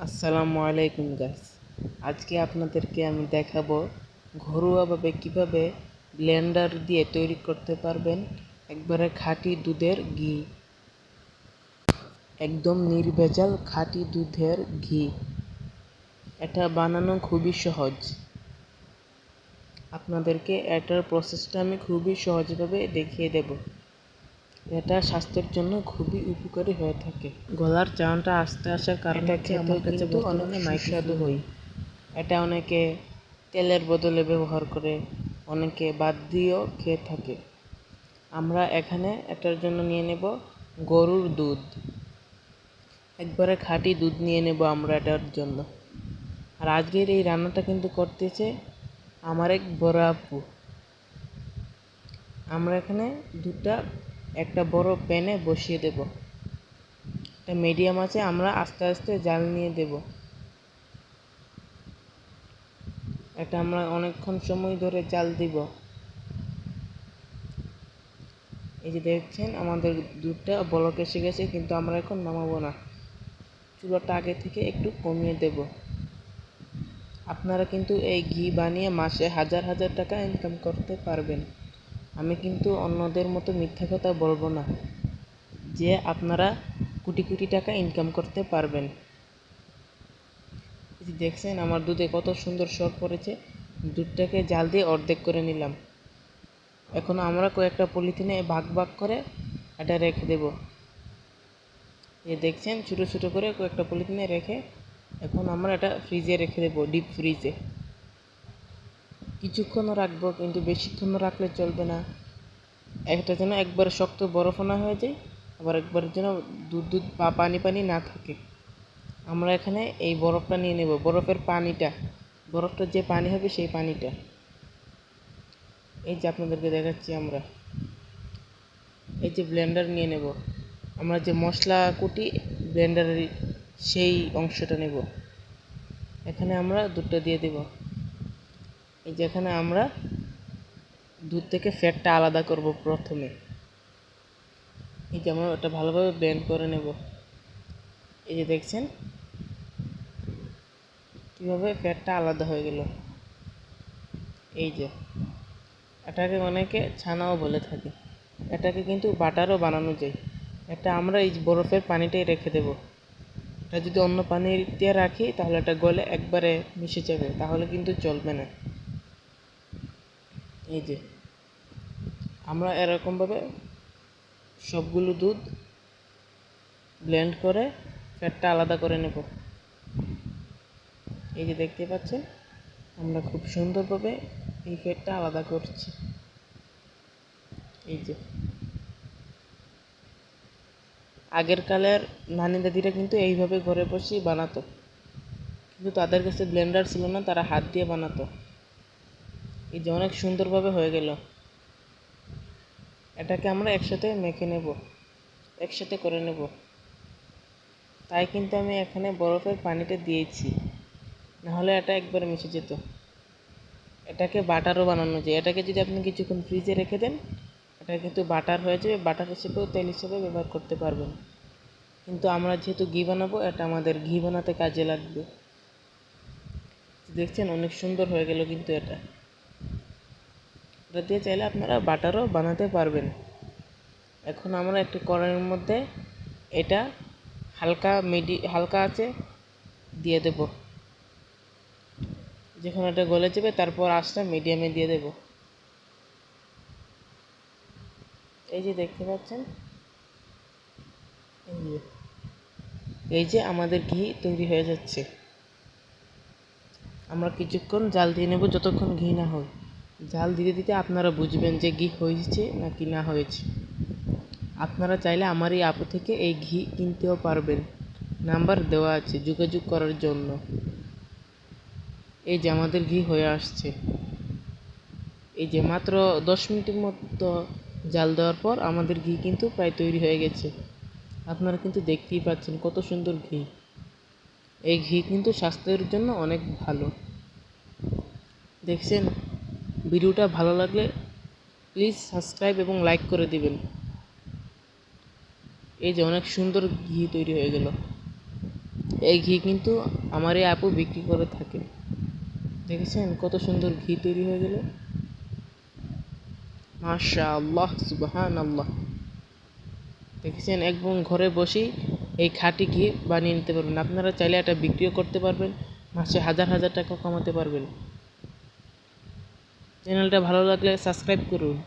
আসসালামু আলাইকুম গাইস। আজকে আপনাদেরকে আমি দেখাবো ঘরোয়াভাবে কিভাবে ব্লেন্ডার দিয়ে তৈরি করতে পারবেন একবারে খাঁটি দুধের ঘি। একদম নির্ভেজাল খাঁটি দুধের ঘি। এটা বানানো খুবই সহজ। আপনাদেরকে এটার প্রসেসটা আমি খুবই সহজভাবে দেখিয়ে দেব। এটা স্বাস্থ্যের জন্য খুবই উপকারী হয়ে থাকে। গলার চাউনটা আস্তে আসার কারণে আমার কাছে অনেক সুস্বাদু হয়। এটা অনেকে তেলের বদলে ব্যবহার করে, অনেকে বাদ দিয়েও খেয়ে থাকে। আমরা এখানে এটার জন্য নিয়ে নেব গরুর দুধ। একবারে খাঁটি দুধ নিয়ে নেব আমরা এটার জন্য। আর আজকের এই রান্নাটা কিন্তু করতেছে আমার এক বড় আপু। আমরা এখানে দুধটা একটা বড় প্যানে বসিয়ে দেব। এটা মিডিয়াম আছে, আমরা আস্তে আস্তে জাল নিয়ে দেব। এটা আমরা অনেকক্ষণ সময় ধরে জাল দিব। এই যে দেখছেন আমাদের দুধটা বলক এসে গেছে, কিন্তু আমরা এখন নামাবো না। চুলাটা আগে থেকে একটু কমিয়ে দেব। আপনারা কিন্তু এই ঘি বানিয়ে মাসে হাজার হাজার টাকা ইনকাম করতে পারবেন। আমি কিন্তু অন্যদের মতো মিথ্যা কথা বলবো না যে আপনারা কোটি কোটি টাকা ইনকাম করতে পারবেন। এই যে দেখছেন আমার দুধে কত সুন্দর সর পড়েছে। দুধটাকে জাল দিয়ে অর্ধেক করে নিলাম। এখন আমরা কয়েকটা পলিথিনে ভাগ ভাগ করে এটা রেখে দেব। এই দেখছেন ছোটো ছোটো করে কয়েকটা পলিথিনে রেখে এখন আমরা এটা ফ্রিজে রেখে দেবো, ডিপ ফ্রিজে। কিছুক্ষণও রাখবো, কিন্তু বেশিক্ষণও রাখলে চলবে না। একটা যেন একবার শক্ত বরফও না হয়ে যায়, আবার একবার যেন দুধ দুধ বা পানি পানি না থাকে। আমরা এখানে এই বরফটা নিয়ে নেব, বরফের পানিটা, বরফটা যে পানি হবে সেই পানিটা। এই যে আপনাদেরকে দেখাচ্ছি আমরা। এই যে ব্লেন্ডার নিয়ে নেব, আমরা যে মশলা কুটি ব্লেন্ডারের সেই অংশটা নেব। এখানে আমরা দুধটা দিয়ে দেব। এই যে এখানে আমরা দুধ থেকে ফ্যাটটা আলাদা করব প্রথমে। এই যে আমরা ওটা ভালোভাবে ব্লেন্ড করে নেব। এই যে দেখছেন কীভাবে ফ্যাটটা আলাদা হয়ে গেল। এই যে এটাকে অনেকে ছানাও বলে থাকে, এটাকে কিন্তু বাটারও বানানো যায়। এটা আমরা এই বরফের পানিটাই রেখে দেব। এটা যদি অন্য পানিতে রাখি তাহলে এটা গলে একবারে মিশে যাবে, তাহলে কিন্তু চলবে না। এই যে আমরা এরকমভাবে সবগুলো দুধ ব্লেন্ড করে ফ্যাটটা আলাদা করে নেব। এই যে দেখতে পাচ্ছেন আমরা খুব সুন্দরভাবে এই ফ্যাটটা আলাদা করছি। এই যে আগের কালের নানি দাদিরা কিন্তু এইভাবে ঘরে বসেই বানাতো, কিন্তু তাদের কাছে ব্লেন্ডার ছিল না, তারা হাত দিয়ে বানাতো। এই যে অনেক সুন্দরভাবে হয়ে গেল। এটাকে আমরা একসাথে মেখে নেব, একসাথে করে নেব। তাই কিন্তু আমি এখানে বরফের পানিটা দিয়েছি, নাহলে এটা একবারে মিশে যেত। এটাকে বাটারও বানানো যায়। এটাকে যদি আপনি কিছুক্ষণ ফ্রিজে রেখে দেন, এটা কিন্তু বাটার হয়ে যাবে। বাটার হিসেবেও তেল হিসেবে ব্যবহার করতে পারবেন। কিন্তু আমরা যেহেতু ঘি বানাবো, এটা আমাদের ঘি বানাতে কাজে লাগবে। দেখছেন অনেক সুন্দর হয়ে গেল কিন্তু এটা দিয়ে চাইলে আপনারা বাটারও বানাতে পারবেন। এখন আমরা একটি কড়াইয়ের মধ্যে এটা হালকা আছে দিয়ে দেব। যখন এটা গলে যাবে তারপর আঁচটা মিডিয়ামে দিয়ে দেব। এই যে দেখতে পাচ্ছেন, এই যে আমাদের ঘি তৈরি হয়ে যাচ্ছে। আমরা কিছুক্ষণ জাল দিয়ে নেব যতক্ষণ ঘি না হয়। জাল দিতে দিতে আপনারা বুঝবেন যে ঘি হয়েছে নাকি না হয়েছে। আপনারা চাইলে আমার এই আপু থেকে এই ঘি কিনতেও পারবেন, নাম্বার দেওয়া আছে যোগাযোগ করার জন্য। এই যে আমাদের ঘি হয়ে আসছে। এই যে মাত্র 10 মিনিটের মতো জাল দেওয়ার পর আমাদের ঘি কিন্তু প্রায় তৈরি হয়ে গেছে। আপনারা কিন্তু দেখতেই পাচ্ছেন কত সুন্দর ঘি। এই ঘি কিন্তু স্বাস্থ্যের জন্য অনেক ভালো। দেখছেন, ভিডিওটা ভালো লাগলে প্লিজ সাবস্ক্রাইব এবং লাইক করে দিবেন। এই যে অনেক সুন্দর ঘি তৈরি হয়ে গেল। এই ঘি কিন্তু আমার এই আপু বিক্রি করে থাকে। দেখেছেন কত সুন্দর ঘি তৈরি হয়ে গেল। মাশাআল্লাহ, সুবহানাল্লাহ। দেখেছেন একদম ঘরে বসেই এই খাঁটি ঘি বানিয়ে নিতে পারবেন। আপনারা চাইলে এটা বিক্রিও করতে পারবেন, মাসে হাজার হাজার টাকা কামাতে পারবেন। চ্যানেলটা ভালো লাগলে সাবস্ক্রাইব করুন।